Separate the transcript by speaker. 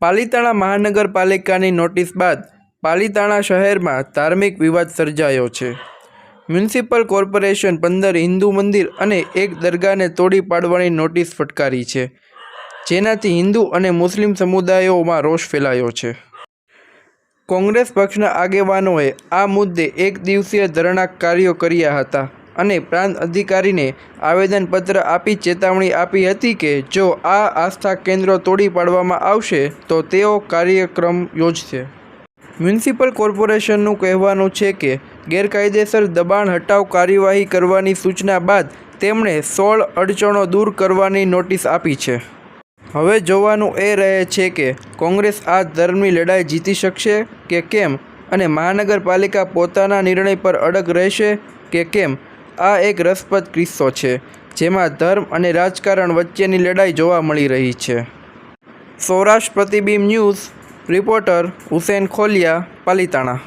Speaker 1: પાલિતાણા મહાનગરપાલિકાની નોટિસ બાદ પાલિતાણા શહેરમાં ધાર્મિક વિવાદ સર્જાયો છે। મ્યુનિસિપલ કોર્પોરેશન 15 હિન્દુ મંદિર અને એક દરગાહને તોડી પાડવાની નોટિસ ફટકારી છે, જેનાથી હિન્દુ અને મુસ્લિમ સમુદાયોમાં રોષ ફેલાયો છે। કોંગ્રેસ પક્ષના આગેવાનોએ આ મુદ્દે એક દિવસીય ધરણા કાર્યો કર્યા હતા અને પ્રાંત અધિકારીને આવેદનપત્ર આપી ચેતવણી આપી હતી કે જો આ આસ્થા કેન્દ્રો તોડી પાડવામાં આવશે તો તેઓ કાર્યક્રમ યોજશે। મ્યુનિસિપલ કોર્પોરેશનનું કહેવાનું છે કે ગેરકાયદેસર દબાણ હટાવ કાર્યવાહી કરવાની સૂચના બાદ તેમણે 16 અડચણો દૂર કરવાની નોટિસ આપી છે। હવે જોવાનું એ રહે છે કે કોંગ્રેસ આ ધર્મની લડાઈ જીતી શકશે કે કેમ અને મહાનગરપાલિકા પોતાના નિર્ણય પર અડગ રહેશે કે કેમ। આ એક રસપ્રદ કિસ્સો છે જેમાં ધર્મ અને રાજકારણ વચ્ચેની લડાઈ જોવા મળી રહી છે। સૌરાષ્ટ્ર પ્રતિબિંબ ન્યૂઝ રિપોર્ટર હુસેન ખોલિયા, પાલિતાણા।